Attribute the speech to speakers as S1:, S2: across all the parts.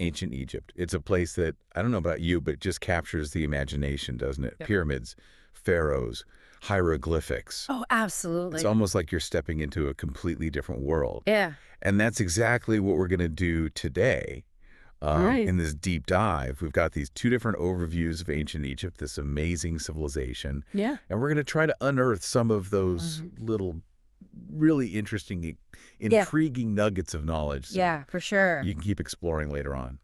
S1: ancient Egypt. It's a place that, I don't know about you, but it just captures the imagination, doesn't it?
S2: Yep.
S1: Pyramids, pharaohs, hieroglyphics.
S2: Oh,
S1: It's
S2: absolutely.
S1: almost like you're stepping into a completely different world.
S2: Yeah.
S1: And that's exactly what we're going to do today
S2: All right.
S1: in this deep dive. We've got these two different overviews of ancient Egypt, this amazing civilization,
S2: Yeah.
S1: and we're going to try to unearth some of those
S2: Mhm.
S1: little really interesting,
S2: Yeah.
S1: intriguing nuggets of knowledge that
S2: Yeah, for sure.
S1: you can keep exploring later on.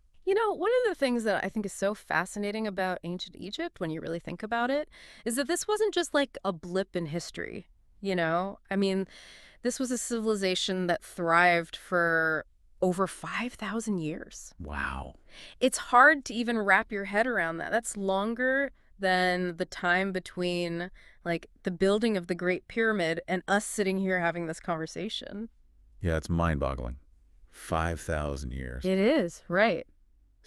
S2: One of the things that I think is so fascinating about ancient Egypt, when you really think about it, is that this wasn't just like a blip in history. I mean, this was a civilization that thrived for over 5,000 years.
S1: Wow.
S2: It's hard to even wrap your head around that. That's longer than the time between, like, the building of the Great Pyramid and us sitting here having this conversation.
S1: Yeah, it's mind-boggling. 5,000 years.
S2: It is, right.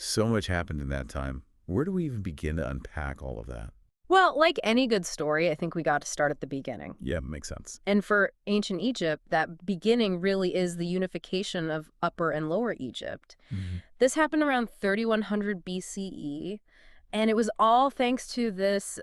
S1: So much happened in that time. Where do we even begin to unpack all of that?
S2: Well, like any good story, I think we got to start at the beginning.
S1: Yeah, makes sense.
S2: And for ancient Egypt, that beginning really is the unification of Upper and Lower Egypt.
S1: Mhm.
S2: This happened around 3100 BCE, and it was all thanks to this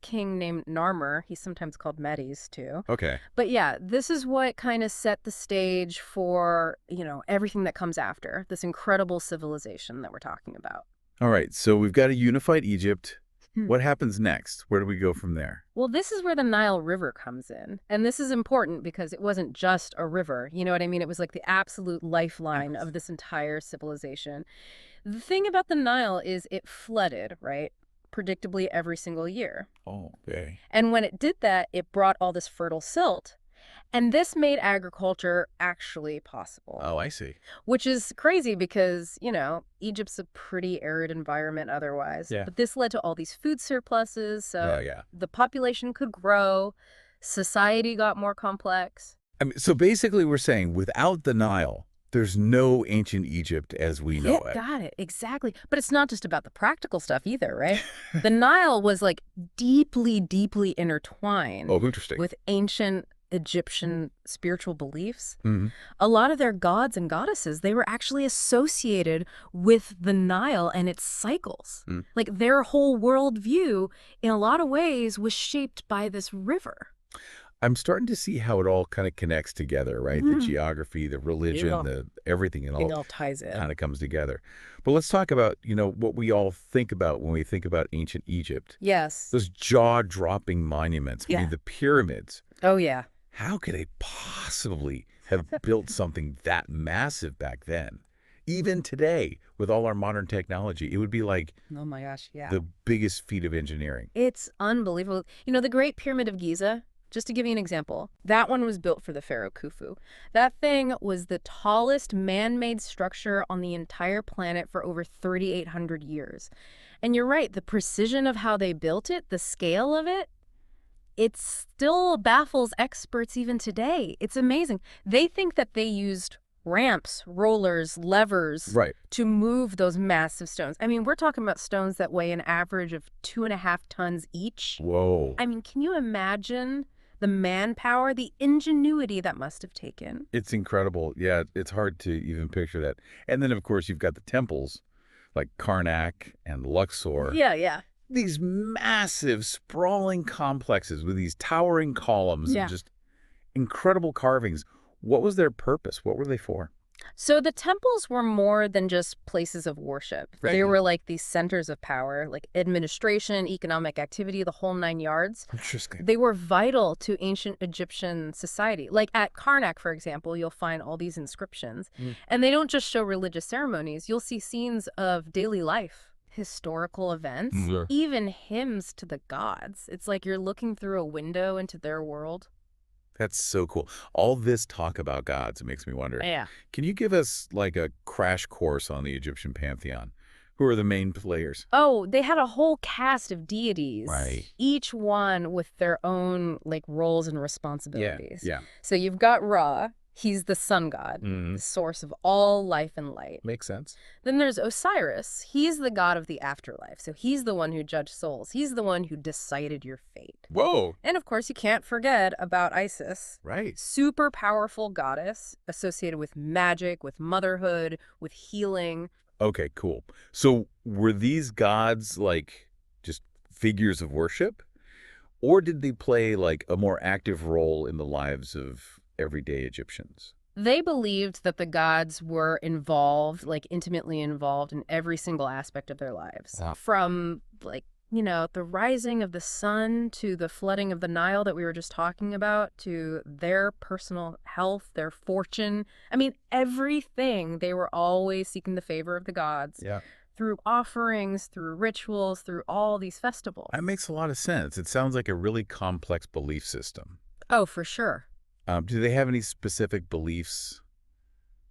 S2: king named Narmer. He's sometimes called Medes too.
S1: Okay.
S2: But yeah, this is what kind of set the stage for, everything that comes after, this incredible civilization that we're talking about.
S1: All right, so we've got a unified Egypt.
S2: Hmm.
S1: What happens next? Where do we go from there?
S2: Well, this is where the Nile River comes in. And this is important because it wasn't just a river. You know what I mean? It was like the absolute lifeline of this entire civilization. The thing about the Nile is it flooded, right? Predictably every single year.
S1: Oh, okay.
S2: And when it did that, it brought all this fertile silt. And this made agriculture actually possible,
S1: Oh, I see.
S2: which is crazy because, Egypt's a pretty arid environment otherwise.
S1: Yeah.
S2: But this led to all these food surpluses, so
S1: Yeah.
S2: the population could grow, society got more complex.
S1: I mean, so basically we're saying without the Nile, there's no ancient Egypt as we know it.
S2: Got it. Exactly. But it's not just about the practical stuff either, right? The Nile was like deeply, deeply intertwined
S1: Oh, interesting.
S2: with ancient Egyptian spiritual beliefs.
S1: Mhm.
S2: A lot of their gods and goddesses, they were actually associated with the Nile and its cycles.
S1: Mm.
S2: Like their whole worldview, in a lot of ways, was shaped by this river.
S1: I'm starting to see how it all kind of connects together, right? The
S2: Mhm.
S1: geography, the religion,
S2: Yeah.
S1: the everything, it
S2: It
S1: all
S2: all ties in.
S1: kind of comes together. But let's talk about, what we all think about when we think about ancient Egypt.
S2: Yes.
S1: Those jaw-dropping monuments. I
S2: Yeah.
S1: mean, the pyramids.
S2: Oh, yeah.
S1: How could they possibly have built something that massive back then? Even today, with all our modern technology, it would be like
S2: Oh, my gosh. Yeah.
S1: the biggest feat of engineering.
S2: It's unbelievable. The Great Pyramid of Giza, just to give you an example, that one was built for the pharaoh Khufu. That thing was the tallest man-made structure on the entire planet for over 3,800 years. And you're right, the precision of how they built it, the scale of it, it still baffles experts even today. It's amazing. They think that they used ramps, rollers, levers
S1: Right.
S2: to move those massive stones. I mean, we're talking about stones that weigh an average of 2.5 tons each.
S1: Whoa.
S2: I mean, can you imagine the manpower, the ingenuity that must have taken?
S1: It's incredible. Yeah, it's hard to even picture that. And then, of course, you've got the temples like Karnak and Luxor.
S2: Yeah.
S1: These massive, sprawling complexes with these towering columns
S2: Yeah.
S1: and just incredible carvings. What was their purpose? What were they for?
S2: So the temples were more than just places of worship.
S1: Right.
S2: They were like these centers of power, like administration, economic activity, the whole 9 yards.
S1: Interesting.
S2: They were vital to ancient Egyptian society. Like at Karnak, for example, you'll find all these inscriptions.
S1: Mm.
S2: And they don't just show religious ceremonies. You'll see scenes of daily life, historical events,
S1: Yeah.
S2: even hymns to the gods. It's like you're looking through a window into their world.
S1: That's so cool. All this talk about gods, it makes me wonder.
S2: Yeah.
S1: Can you give us like a crash course on the Egyptian pantheon? Who are the main players?
S2: Oh, they had a whole cast of deities.
S1: Right.
S2: Each one with their own roles and responsibilities.
S1: Yeah.
S2: So you've got Ra. He's the sun god, the source of all life and light.
S1: Makes sense.
S2: Then there's Osiris. He's the god of the afterlife. So he's the one who judged souls. He's the one who decided your fate.
S1: Whoa.
S2: And of course, you can't forget about Isis.
S1: Right.
S2: Super powerful goddess associated with magic, with motherhood, with healing.
S1: Okay, cool. So were these gods like just figures of worship? Or did they play like a more active role in the lives of everyday Egyptians?
S2: They believed that the gods were involved, like intimately involved in every single aspect of their lives.
S1: Wow.
S2: From the rising of the sun to the flooding of the Nile that we were just talking about to their personal health, their fortune. I mean, everything. They were always seeking the favor of the gods
S1: Yeah.
S2: through offerings, through rituals, through all these festivals.
S1: That makes a lot of sense. It sounds like a really complex belief system.
S2: Oh, for sure.
S1: Do they have any specific beliefs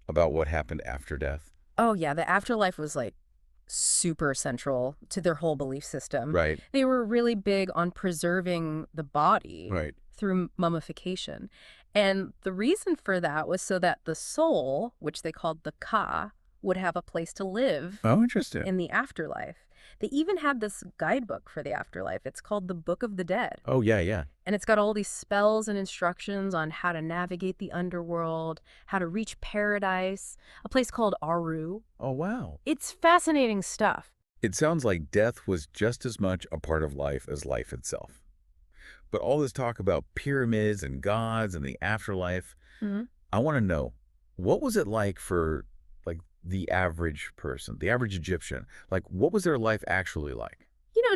S1: about what happened after death?
S2: Oh, yeah. The afterlife was like super central to their whole belief system.
S1: Right.
S2: They were really big on preserving the body
S1: Right.
S2: through mummification. And the reason for that was so that the soul, which they called the Ka, would have a place to live
S1: Oh, interesting.
S2: in the afterlife. They even had this guidebook for the afterlife. It's called the Book of the Dead.
S1: Oh, yeah, yeah.
S2: And it's got all these spells and instructions on how to navigate the underworld, how to reach paradise, a place called Aru.
S1: Oh, wow.
S2: It's fascinating stuff.
S1: It sounds like death was just as much a part of life as life itself. But all this talk about pyramids and gods and the afterlife,
S2: Mhm.
S1: I want to know, what was it like for like the average person, the average Egyptian? Like, what was their life actually like?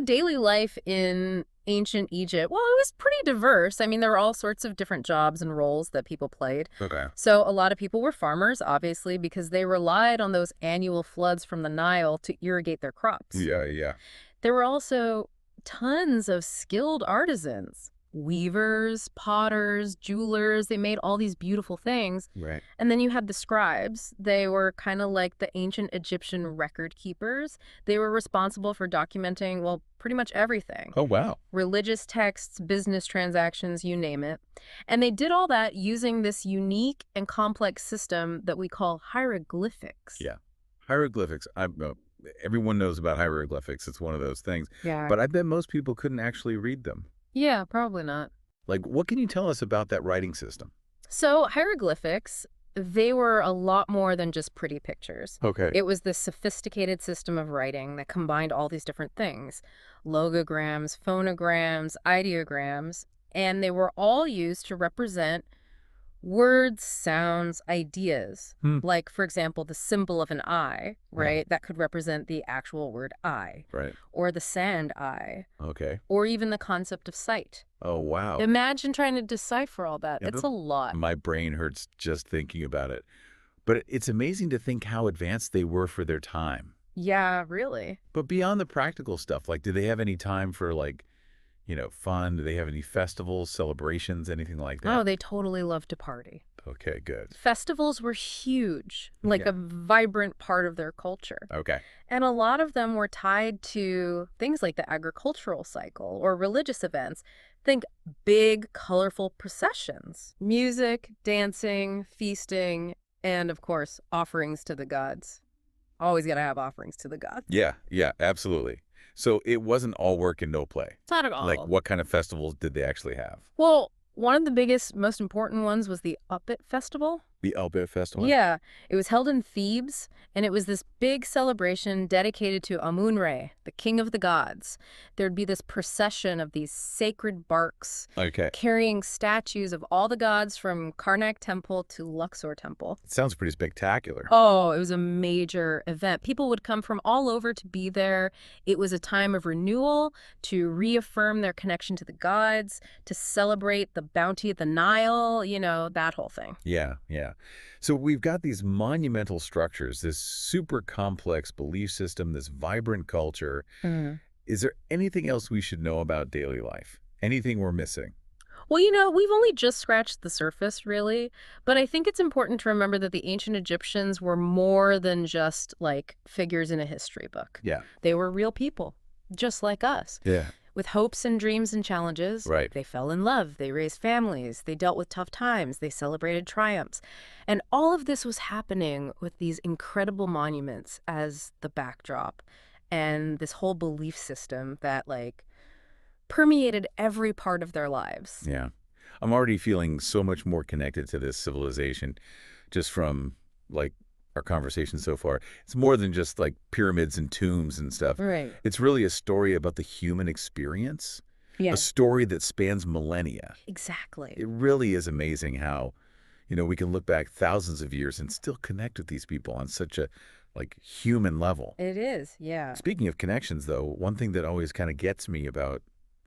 S2: Daily life in ancient Egypt, well, it was pretty diverse. I mean, there were all sorts of different jobs and roles that people played.
S1: Okay.
S2: So a lot of people were farmers, obviously, because they relied on those annual floods from the Nile to irrigate their crops.
S1: Yeah, yeah.
S2: There were also tons of skilled artisans, weavers, potters, jewelers. They made all these beautiful things.
S1: Right.
S2: And then you had the scribes. They were kind of like the ancient Egyptian record keepers. They were responsible for documenting, well, pretty much everything.
S1: Oh, wow.
S2: Religious texts, business transactions, you name it. And they did all that using this unique and complex system that we call hieroglyphics.
S1: Yeah. Hieroglyphics. Everyone knows about hieroglyphics. It's one of those things.
S2: Yeah.
S1: But I bet most people couldn't actually read them.
S2: Yeah, probably not.
S1: Like, what can you tell us about that writing system?
S2: So hieroglyphics, they were a lot more than just pretty pictures.
S1: Okay.
S2: It was this sophisticated system of writing that combined all these different things: logograms, phonograms, ideograms, and they were all used to represent words, sounds, ideas.
S1: Hmm.
S2: Like, for example, the symbol of an eye, right? That could represent the actual word eye,
S1: Right.
S2: or the sand eye,
S1: Okay.
S2: or even the concept of sight.
S1: Oh, wow.
S2: Imagine trying to decipher all that.
S1: Yeah,
S2: It's a lot.
S1: My brain hurts just thinking about it. But it's amazing to think how advanced they were for their time.
S2: Yeah, really.
S1: But beyond the practical stuff, like, do they have any time for, like, fun? Do they have any festivals, celebrations, anything like that?
S2: Oh, they totally love to party.
S1: Okay, good.
S2: Festivals were huge, like
S1: Yeah.
S2: a vibrant part of their culture.
S1: Okay.
S2: And a lot of them were tied to things like the agricultural cycle or religious events. Think big, colorful processions, music, dancing, feasting, and of course, offerings to the gods. Always got to have offerings to the gods.
S1: Yeah, yeah, absolutely. So it wasn't all work and no play.
S2: Not at all.
S1: Like, what kind of festivals did they actually have?
S2: Well, one of the biggest, most important ones was the Upit Festival.
S1: The Elbit Festival?
S2: Yeah, it was held in Thebes, and it was this big celebration dedicated to Amun-Re, the king of the gods. There'd be this procession of these sacred barks
S1: Okay.
S2: carrying statues of all the gods from Karnak Temple to Luxor Temple.
S1: It sounds pretty spectacular.
S2: Oh, it was a major event. People would come from all over to be there. It was a time of renewal, to reaffirm their connection to the gods, to celebrate the bounty of the Nile, that whole thing.
S1: Yeah, yeah. So we've got these monumental structures, this super complex belief system, this vibrant culture. Is there anything else we should know about daily life? Anything we're missing?
S2: Well, we've only just scratched the surface, really. But I think it's important to remember that the ancient Egyptians were more than just like figures in a history book.
S1: Yeah.
S2: They were real people, just like us,
S1: Yeah.
S2: with hopes and dreams and challenges.
S1: Right.
S2: They fell in love. They raised families. They dealt with tough times. They celebrated triumphs. And all of this was happening with these incredible monuments as the backdrop, and this whole belief system that permeated every part of their lives.
S1: Yeah. I'm already feeling so much more connected to this civilization just from like our conversation so far, it's more than just like pyramids and tombs and stuff.
S2: Right.
S1: It's really a story about the human experience, a
S2: Yeah.
S1: story that spans millennia.
S2: Exactly.
S1: It really is amazing how, we can look back thousands of years and still connect with these people on such a like human level.
S2: It is, yeah.
S1: Speaking of connections, though, one thing that always kind of gets me about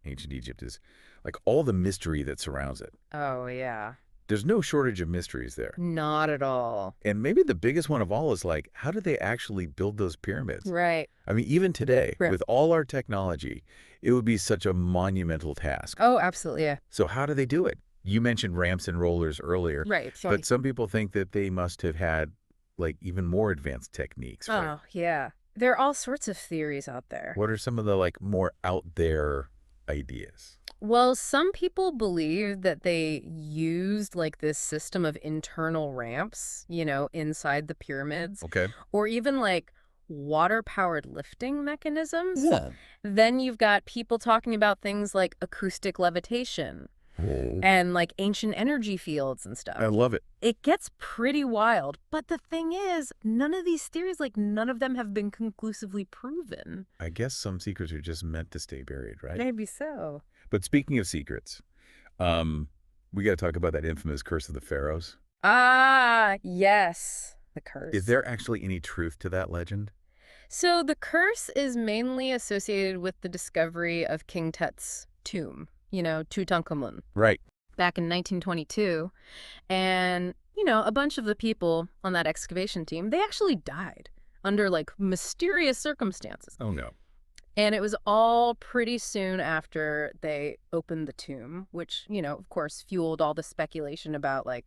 S1: ancient Egypt is like all the mystery that surrounds it.
S2: Oh, yeah.
S1: There's no shortage of mysteries there.
S2: Not at all.
S1: And maybe the biggest one of all is like, how did they actually build those pyramids?
S2: Right.
S1: I mean, even today,
S2: Right.
S1: with all our technology, it would be such a monumental task.
S2: Oh, absolutely, yeah.
S1: So how do they do it? You mentioned ramps and rollers earlier,
S2: Right.
S1: but some people think that they must have had like even more advanced techniques. Right?
S2: Oh, yeah. There are all sorts of theories out there.
S1: What are some of the like more out there ideas?
S2: Well, some people believe that they used like this system of internal ramps, inside the pyramids,
S1: Okay.
S2: or even like water-powered lifting mechanisms.
S1: Yeah.
S2: Then you've got people talking about things like acoustic levitation and like ancient energy fields and stuff.
S1: I love it.
S2: It gets pretty wild. But the thing is, none of these theories, like none of them have been conclusively proven.
S1: I guess some secrets are just meant to stay buried, right?
S2: Maybe so.
S1: But speaking of secrets, we got to talk about that infamous curse of the pharaohs.
S2: Ah, yes. The curse.
S1: Is there actually any truth to that legend?
S2: So the curse is mainly associated with the discovery of King Tut's tomb, Tutankhamun,
S1: Right.
S2: back in 1922. And, a bunch of the people on that excavation team, they actually died under like mysterious circumstances.
S1: Oh, no.
S2: And it was all pretty soon after they opened the tomb, which, of course, fueled all the speculation about like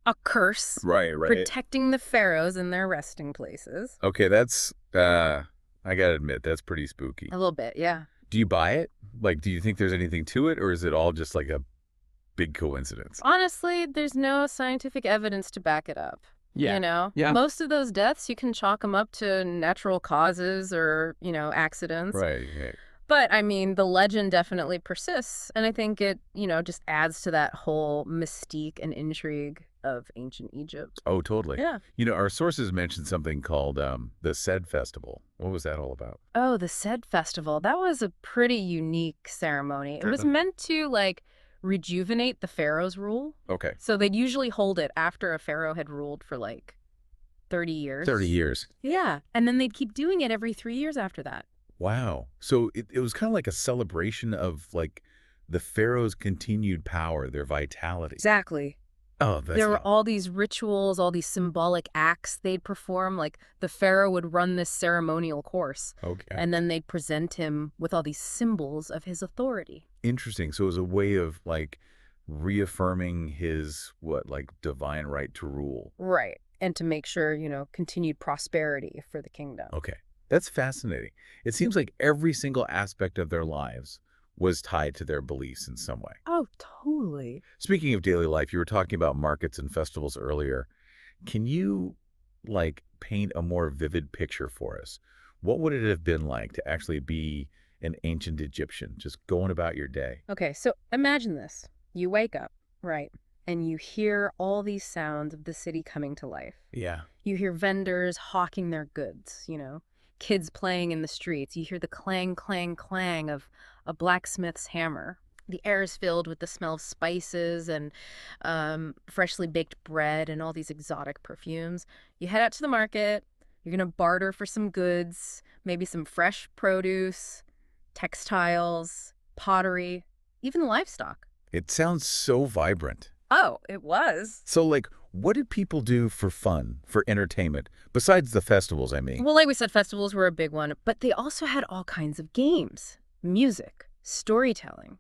S2: a curse
S1: Right.
S2: protecting the pharaohs in their resting places.
S1: Okay, that's, I got to admit, that's pretty spooky.
S2: A little bit, yeah.
S1: Do you buy it? Like, do you think there's anything to it, or is it all just like a big coincidence?
S2: Honestly, there's no scientific evidence to back it up.
S1: Yeah.
S2: Most of those deaths, you can chalk them up to natural causes or, accidents.
S1: Right.
S2: But, I mean, the legend definitely persists. And I think it, just adds to that whole mystique and intrigue of ancient Egypt.
S1: Oh, totally.
S2: Yeah.
S1: Our sources mentioned something called the Sed Festival. What was that all about?
S2: Oh, the Sed Festival. That was a pretty unique ceremony. It was meant to, like, rejuvenate the pharaoh's rule.
S1: Okay.
S2: So they'd usually hold it after a pharaoh had ruled for like 30 years.
S1: 30 years.
S2: Yeah. And then they'd keep doing it every 3 years after that.
S1: Wow. So it was kind of like a celebration of like the pharaoh's continued power, their vitality.
S2: Exactly.
S1: Oh, that's
S2: There were all these rituals, all these symbolic acts they'd perform. Like the pharaoh would run this ceremonial course.
S1: okay.
S2: And then they'd present him with all these symbols of his authority.
S1: Interesting. So it was a way of like reaffirming his like divine right to rule.
S2: Right. And to make sure, continued prosperity for the kingdom.
S1: Okay. That's fascinating. It seems like every single aspect of their lives was tied to their beliefs in some way.
S2: Oh, totally.
S1: Speaking of daily life, you were talking about markets and festivals earlier. Can you like paint a more vivid picture for us? What would it have been like to actually be an ancient Egyptian, just going about your day?
S2: Okay, so imagine this. You wake up, right, and you hear all these sounds of the city coming to life.
S1: Yeah.
S2: You hear vendors hawking their goods, kids playing in the streets. You hear the clang, clang, clang of a blacksmith's hammer. The air is filled with the smell of spices and freshly baked bread and all these exotic perfumes. You head out to the market. You're going to barter for some goods, maybe some fresh produce, textiles, pottery, even livestock.
S1: It sounds so vibrant.
S2: Oh, it was.
S1: So like, what did people do for fun, for entertainment, besides the festivals, I mean?
S2: Well, like we said, festivals were a big one, but they also had all kinds of games, music, storytelling,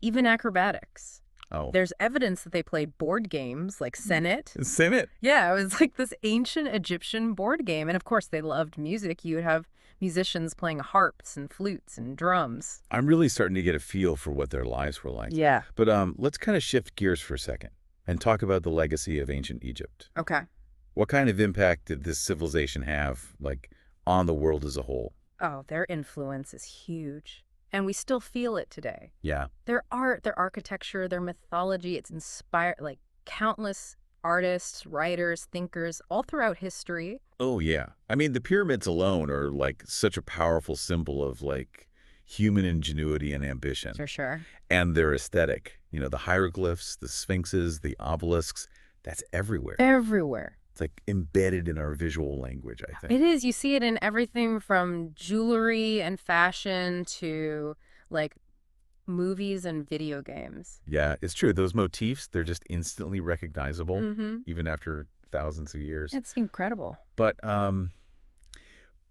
S2: even acrobatics.
S1: Oh.
S2: There's evidence that they played board games like Senet.
S1: Senate.
S2: Yeah, it was like this ancient Egyptian board game. And of course, they loved music. You would have musicians playing harps and flutes and drums.
S1: I'm really starting to get a feel for what their lives were like.
S2: Yeah.
S1: But let's kind of shift gears for a second and talk about the legacy of ancient Egypt.
S2: Okay.
S1: What kind of impact did this civilization have, like, on the world as a whole?
S2: Oh, their influence is huge. And we still feel it today.
S1: Yeah.
S2: Their art, their architecture, their mythology, it's inspired, like countless artists, writers, thinkers all throughout history.
S1: Oh, yeah. I mean, the pyramids alone are like such a powerful symbol of like human ingenuity and ambition.
S2: For sure.
S1: And their aesthetic. The hieroglyphs, the sphinxes, the obelisks, that's everywhere.
S2: Everywhere.
S1: It's like embedded in our visual language, I think.
S2: It is. You see it in everything from jewelry and fashion to like movies and video games.
S1: Yeah, it's true. Those motifs, they're just instantly recognizable,
S2: Mm-hmm.
S1: even after thousands of years.
S2: It's incredible.
S1: But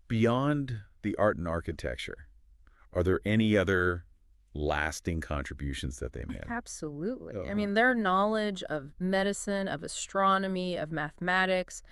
S1: beyond the art and architecture, are there any other lasting contributions that they made?
S2: Absolutely. I
S1: Uh,
S2: mean, their knowledge of medicine, of astronomy, of mathematics,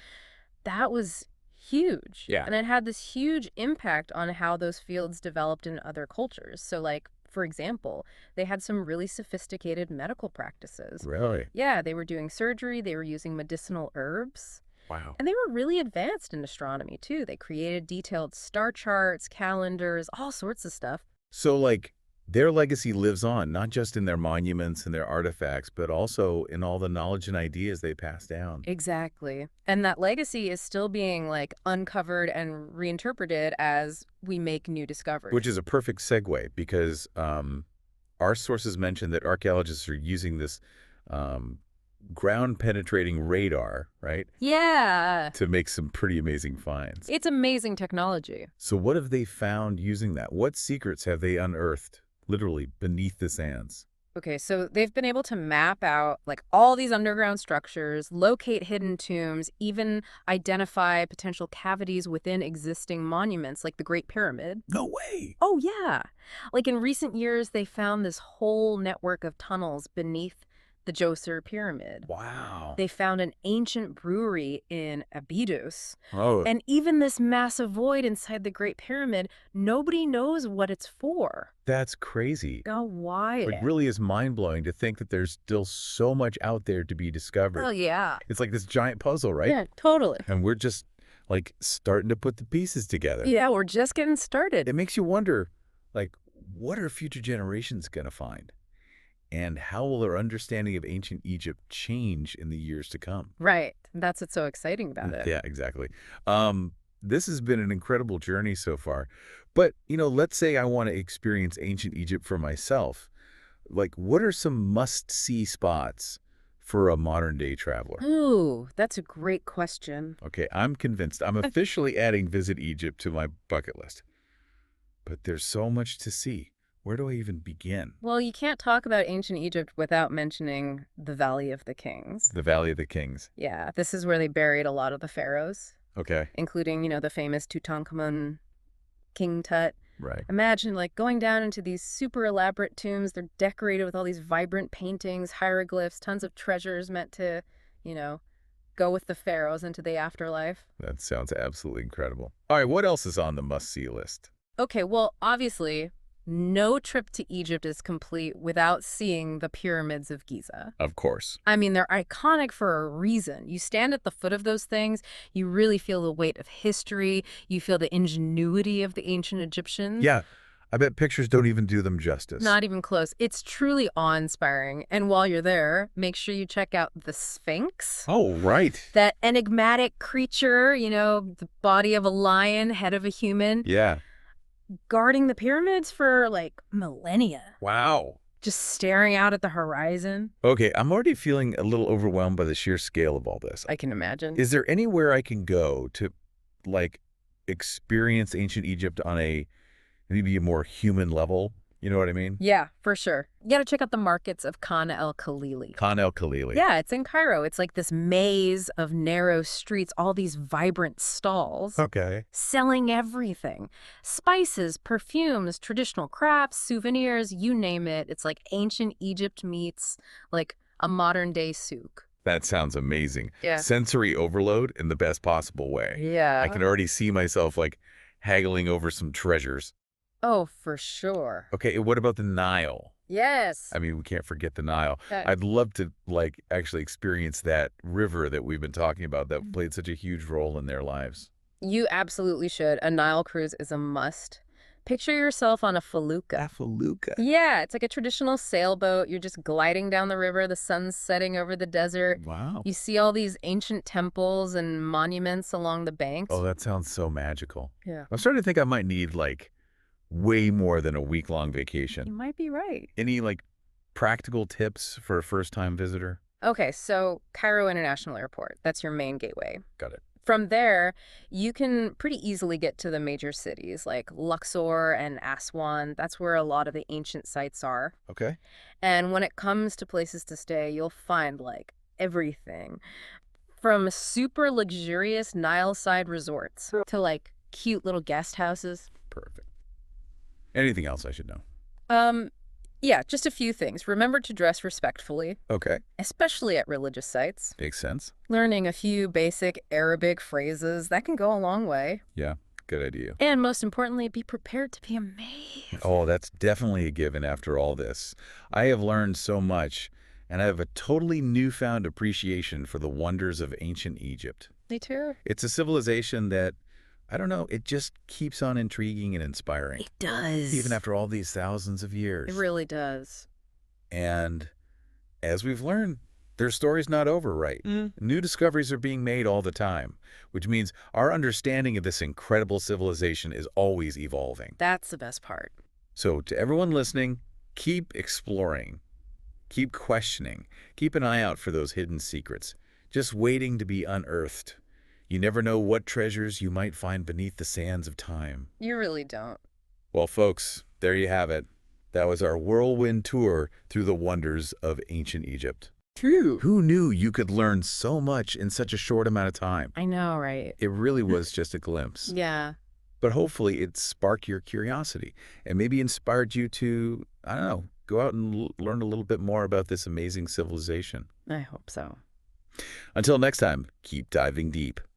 S2: that was huge.
S1: Yeah.
S2: And it had this huge impact on how those fields developed in other cultures. So, like, for example, they had some really sophisticated medical practices.
S1: Really?
S2: Yeah, they were doing surgery, they were using medicinal herbs,
S1: Wow.
S2: and they were really advanced in astronomy, too. They created detailed star charts, calendars, all sorts of stuff.
S1: So, like, their legacy lives on, not just in their monuments and their artifacts, but also in all the knowledge and ideas they passed down.
S2: Exactly. And that legacy is still being like uncovered and reinterpreted as we make new discoveries.
S1: Which is a perfect segue because our sources mention that archaeologists are using this ground-penetrating radar, right,
S2: Yeah.
S1: to make some pretty amazing finds.
S2: It's amazing technology.
S1: So what have they found using that? What secrets have they unearthed, literally, beneath the sands?
S2: Okay, so they've been able to map out like all these underground structures, locate hidden tombs, even identify potential cavities within existing monuments like the Great Pyramid.
S1: No way!
S2: Oh, yeah. Like in recent years, they found this whole network of tunnels beneath the Djoser Pyramid.
S1: Wow.
S2: They found an ancient brewery in Abydos.
S1: Oh,
S2: And even this massive void inside the Great Pyramid, nobody knows what it's for.
S1: that's crazy.
S2: Oh, why?
S1: It really is mind-blowing to think that there's still so much out there to be discovered.
S2: Oh, yeah.
S1: It's like this giant puzzle, right?
S2: Yeah, totally.
S1: And we're just, like, starting to put the pieces together.
S2: Yeah, we're just getting started.
S1: It makes you wonder, like, what are future generations going to find? And how will their understanding of ancient Egypt change in the years to come?
S2: Right. That's what's so exciting about it.
S1: Yeah, exactly. This has been an incredible journey so far. But, let's say I want to experience ancient Egypt for myself. Like, what are some must-see spots for a modern-day traveler?
S2: Ooh, that's a great question.
S1: Okay, I'm convinced. I'm officially adding Visit Egypt to my bucket list. But there's so much to see. Where do I even begin?
S2: Well, you can't talk about ancient Egypt without mentioning the Valley of the Kings.
S1: The Valley of the Kings.
S2: Yeah, this is where they buried a lot of the pharaohs,
S1: Okay,
S2: including, the famous Tutankhamun, King Tut.
S1: right.
S2: Imagine, like, going down into these super elaborate tombs. They're decorated with all these vibrant paintings, hieroglyphs, tons of treasures meant to, go with the pharaohs into the afterlife.
S1: That sounds absolutely incredible. All right, what else is on the must-see list?
S2: Okay, well, obviously, no trip to Egypt is complete without seeing the pyramids of Giza.
S1: Of course.
S2: I mean, they're iconic for a reason. You stand at the foot of those things, you really feel the weight of history, you feel the ingenuity of the ancient Egyptians.
S1: Yeah, I bet pictures don't even do them justice.
S2: Not even close. It's truly awe-inspiring. And while you're there, make sure you check out the Sphinx.
S1: Oh, right.
S2: That enigmatic creature, the body of a lion, head of a human,
S1: Yeah.
S2: guarding the pyramids for like millennia.
S1: Wow.
S2: Just staring out at the horizon.
S1: Okay, I'm already feeling a little overwhelmed by the sheer scale of all this.
S2: I can imagine.
S1: Is there anywhere I can go to, like, experience ancient Egypt on maybe a more human level? You know what I mean?
S2: Yeah, for sure. You got to check out the markets of Khan el-Khalili.
S1: Khan el-Khalili.
S2: Yeah, it's in Cairo. It's like this maze of narrow streets, all these vibrant stalls.
S1: Okay.
S2: Selling everything. Spices, perfumes, traditional crafts, souvenirs, you name it. It's like ancient Egypt meets like a modern-day souk.
S1: That sounds amazing.
S2: Yeah.
S1: Sensory overload in the best possible way.
S2: Yeah.
S1: I can already see myself, like, haggling over some treasures.
S2: Oh, for sure.
S1: Okay, what about the Nile?
S2: Yes.
S1: I mean, we can't forget the Nile.
S2: Okay.
S1: I'd love to, like, actually experience that river that we've been talking about that played such a huge role in their lives.
S2: You absolutely should. A Nile cruise is a must. Picture yourself on a felucca.
S1: Afaluca.
S2: Yeah, it's like a traditional sailboat. You're just gliding down the river, the sun's setting over the desert.
S1: Wow.
S2: You see all these ancient temples and monuments along the banks.
S1: Oh, that sounds so magical.
S2: Yeah.
S1: I'm starting to think I might need, like, way more than a week-long
S2: You
S1: vacation.
S2: might be right.
S1: Any, like, practical tips for a first-time visitor?
S2: Okay, so Cairo International Airport, that's your main gateway.
S1: Got it.
S2: From there, you can pretty easily get to the major cities like Luxor and Aswan. That's where a lot of the ancient sites are.
S1: Okay.
S2: And when it comes to places to stay, you'll find like everything from super luxurious Nile-side resorts to like cute little guest houses.
S1: Perfect. Anything else I should know?
S2: Yeah, just a few things. Remember to dress respectfully,
S1: Okay.
S2: especially at religious sites.
S1: Makes sense.
S2: Learning a few basic Arabic phrases, that can go a long way.
S1: Yeah, good idea.
S2: And most importantly, be prepared to be amazed.
S1: Oh, that's definitely a given after all this. I have learned so much, and I have a totally newfound appreciation for the wonders of ancient Egypt.
S2: Me too.
S1: It's a civilization that, I don't know, it just keeps on intriguing and inspiring,
S2: It does.
S1: even after all these thousands of years.
S2: It really does.
S1: And as we've learned, their story's not over, right? New discoveries are being made all the time, which means our understanding of this incredible civilization is always evolving.
S2: That's the best part.
S1: So to everyone listening, keep exploring, keep questioning, keep an eye out for those hidden secrets, just waiting to be unearthed. You never know what treasures you might find beneath the sands of time.
S2: You really don't.
S1: Well, folks, there you have it. That was our whirlwind tour through the wonders of ancient Egypt.
S2: True.
S1: Who knew you could learn so much in such a short amount of time?
S2: I know, right?
S1: It really was just a glimpse.
S2: Yeah.
S1: But hopefully it sparked your curiosity and maybe inspired you to, I don't know, go out and learn a little bit more about this amazing civilization.
S2: I hope so.
S1: Until next time, keep diving deep.